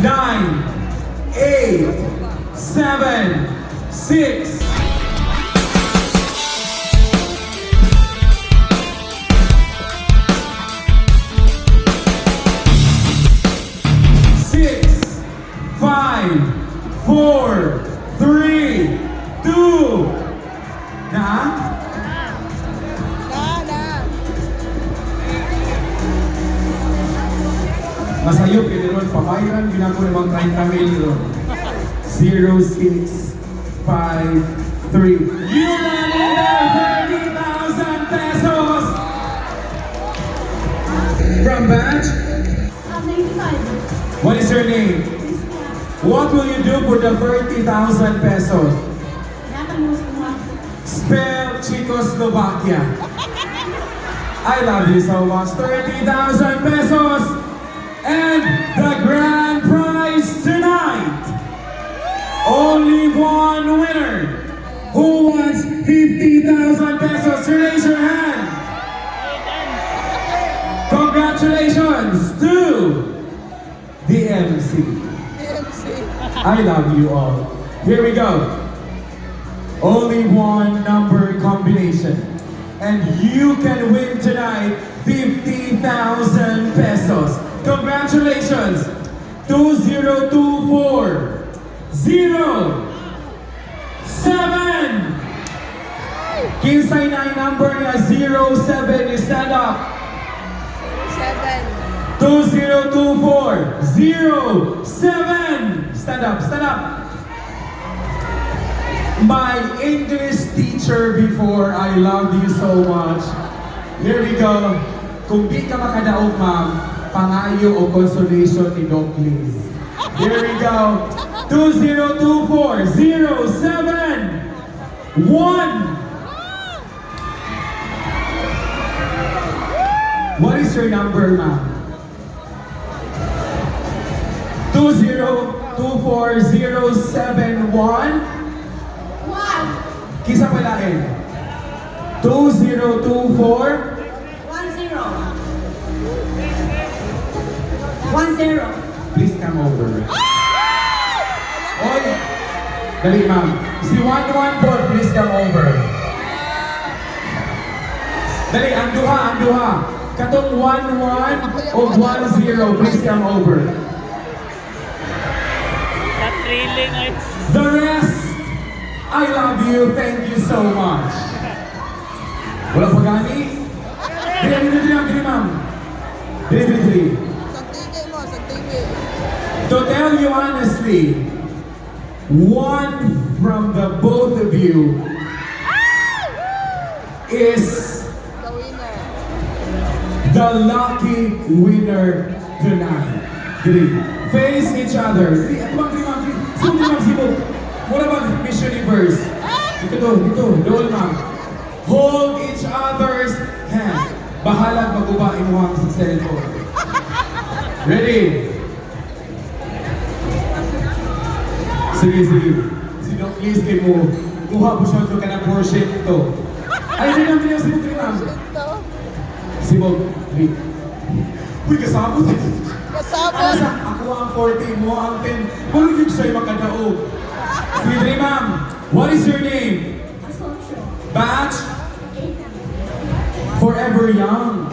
9, 8, 7, 6, 5, 4, 3, 2. Na? Masayop, kiniron, pabayaran, ginako ng mga 30 million. 0, 6, 5, 3. You got 30,000 pesos! From batch? 95. What is your name? What will you do for the 30,000 pesos? Spell Czechoslovakia. I love you so much. 30,000 pesos! And the grand prize tonight! Only one winner! Who wants 50,000 pesos? Raise your hand! Congratulations to the MC. I love you all. Here we go. Only one number combination. And you can win tonight 50,000 pesos. Congratulations. 2024 0 7. Kinsay na yung number niya 07. Stand up. 2024 07. Stand up, stand up. My English teacher before, I love you so much. Here we go. Kung di ka makadaog, ma'am, pangayo o consolation ni Doc Liz. Here we go. 2024 07 1. What is your number, ma'am? 202407 1. Kisa palain. 2024 10. Please come over. Oy! Dali, ma'am. Si 114, please come over. Dali, anduha. Katong 11 o 10, please come over. The rest, I love you. Thank you so much. Wala pa gani? Dili, ma'am. Dili. To tell you honestly, one from the both of you is the lucky winner tonight. Dili. Face each other. What about Miss Universe? Dito, doon, ma'am. Hold each other's hand. Bahalag magubain mo ang cellphone. Ready? Sige. Si Doc Liz, kayo mo. Kuha po siya ito ka ng portion ito. Ay, hindi namin yung sibog rin, ma'am. Sibog. Uy, kasabot. Ako ang 40, mo ang 10. Kung yung sa'yo makadaog. Sige, ma'am. What is your name? Batch? Forever Young.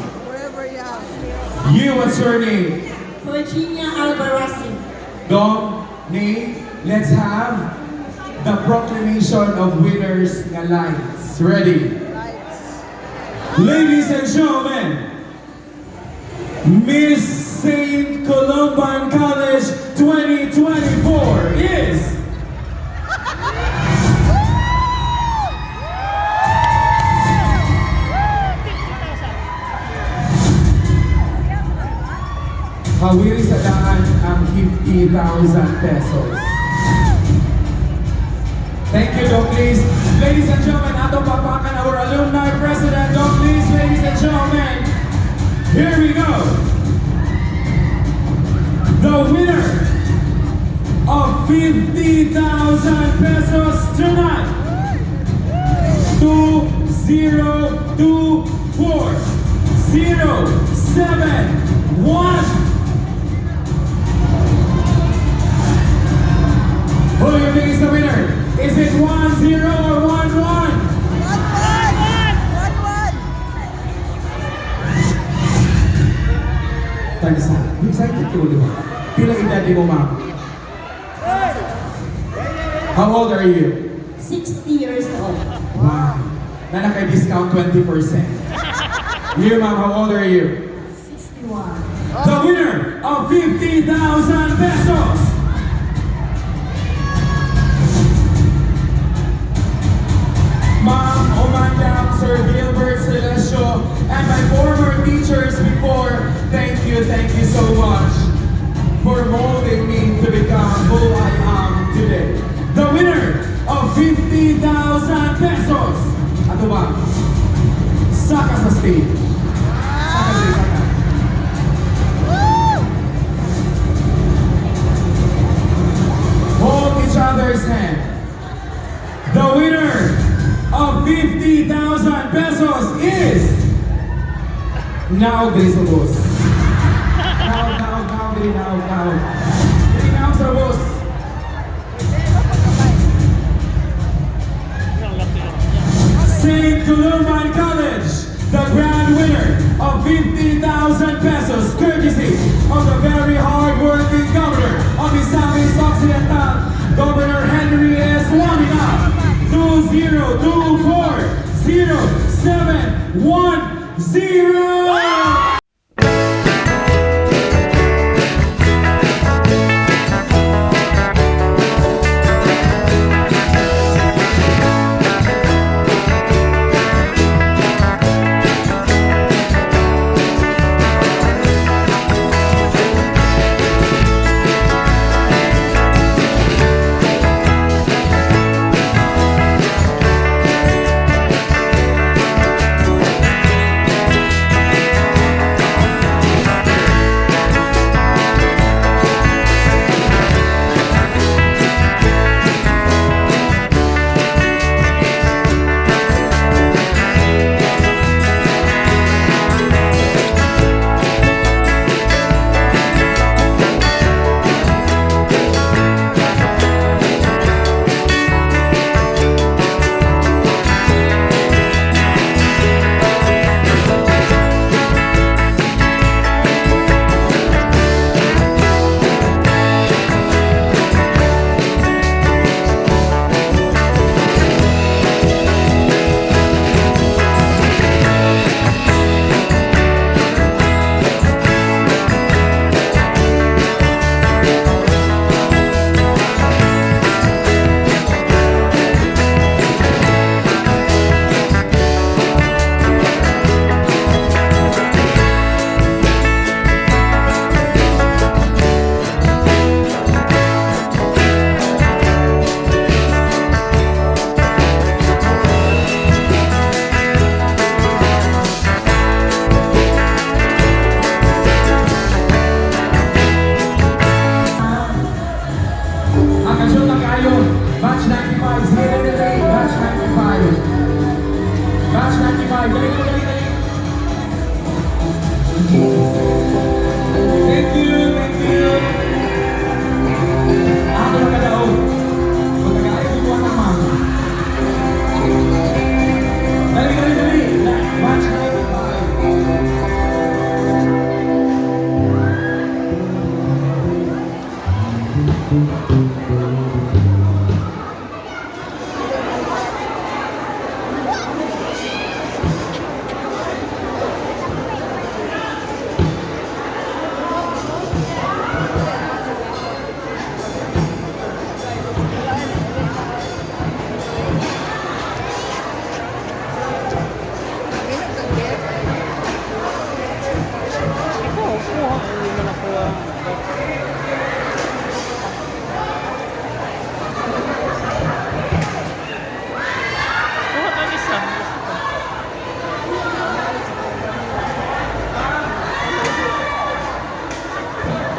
You, what's your name? Virginia Albarazzi. Dom, name, let's have the proclamation of winners na lights. Ready? Ladies and gentlemen, Miss St. Columban College 2024 is... Hawiri sa daan ang 50,000 pesos. Thank you, Doc Liz. Ladies and gentlemen, ato papakan our alumni president, Doc Liz. Ladies and gentlemen, here we go. The winner of 50,000 pesos tonight. 2024 071 Pila edad ni mo, ma'am? How old are you? 60 years old. Wow. Na naka-discount 20%. You, ma'am, how old are you? 61. The winner of 50,000 pesos! Ma'am Omandam, Sir Gilbert Celestio, and my former teachers before, thank you so much for molding me to become who I am today. The winner of 50,000 pesos! Ano ba? Saka sa stage. Saka sa stage. Hold each other's hand. The winner of 50,000 pesos is now Grace Obos. Now. Dili now sa Obos. St. Columban College, the grand winner of 50,000 pesos, courtesy of the very hard-working governor of Misamis Occidental, Governor Henry S. Wamina, 202400710. Batch 95, zero delay. Batch 95. Batch 95, dali. Thank you. Ako na kadaog. Magkakaayos ko naman. Dali. Batch 95.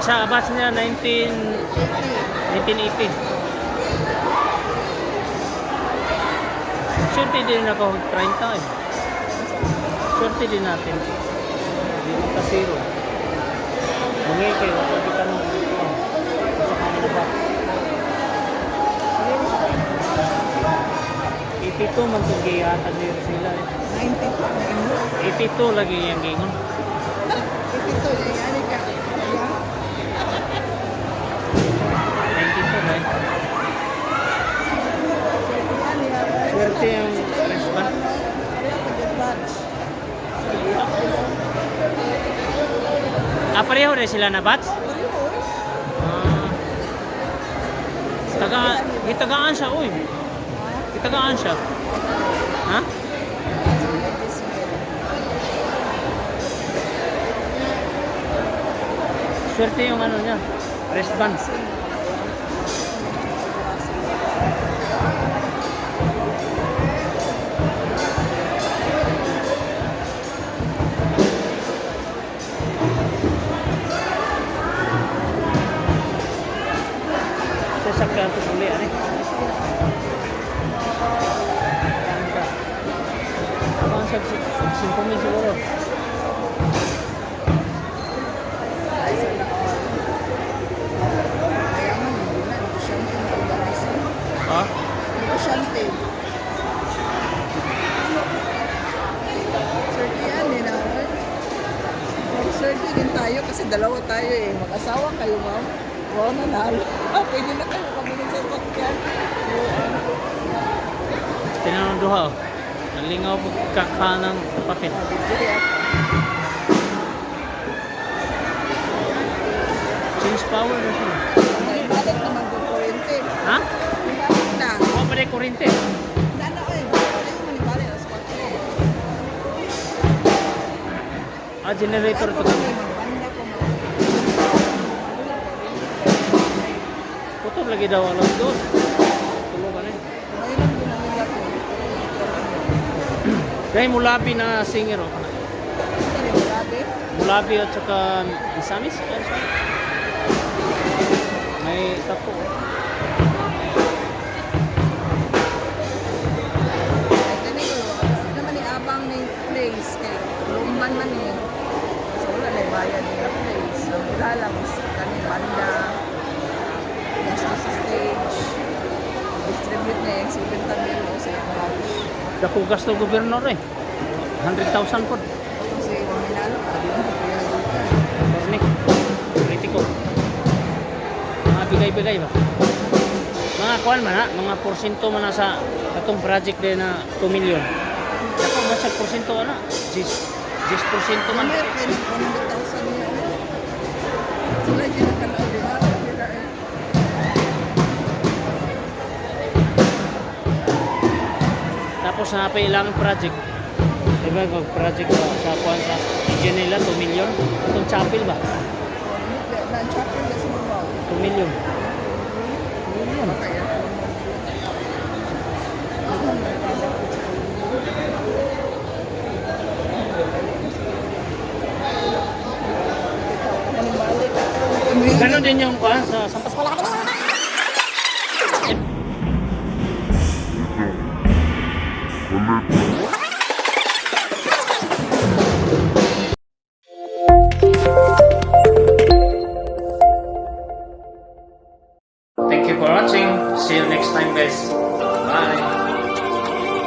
Sa batch niya 1980. Swerte din ako 30 eh. Swerte din natin. Hindi mo ka zero. Mungay kayo, hindi ka nung dito. Sa kanila ba? 82 man itong gayata din sila eh. 92. 82 lagi yung gingon. 82, yan ka. Swerte yung restaurant. Ah, pareho rin sila na batch? Ah. Gitagaan siya, uy. Gitagaan siya. Ha? Swerte yung ano niya. Wristband. Sasakyan ito uli, ano eh. Ang sa 5,000 siguro. Ha? Negosyante. Swerte yan, eh, na. Swerte din tayo kasi dalawa tayo eh. Mag-asawa kayo, ma'am. Wow, nanalo. Pwede na kayo kabili sa sakyan. Tinanong duha, oh. Nalingaw po kakanang papel. Change power na siya. May balik naman kung kurente. Ha? May balik na. Huwag pa rin kurente. Nana, eh. Balik naman yung balik. Alas 4. Ah, generator Ako ito. kami, magbanda ko, ma'am. Putol lagi daw alam doon. Tulungan eh. Ngayon lang ginamila ko. Dahil mulabi na singer oh. Saan yung grabe? Mulabi at saka Isamis. May tapo. Ay, naman ni abang ng place kay Lumban man eh. So wala na bayad ng place. Ang wala lang is kanyang banda. Gasto sa stage. Distribute na yung 70 mil o sa yung house. Dako gasto gobernador eh. 100,000 po. Kasi kung minalo ka, di mo kaya dito. Korni. Politiko. Mga bigay-bigay ba? Mga kuan man ha, mga porsyento man na sa katong project din na 2 million. Dako ba sa porsyento ana? 10% man. Mamaya kayo ng 100,000 niya. Sila yung nakalaw, di ba? Sila eh. Tapos na pa ilang project. Diba mag-project sa kuan sa region nila 2 million. Itong chapel ba? Na-chapter na sa mga. 2 million. 2 million. Kaya. Ganon din yung kuan sa Sampas. Wala ka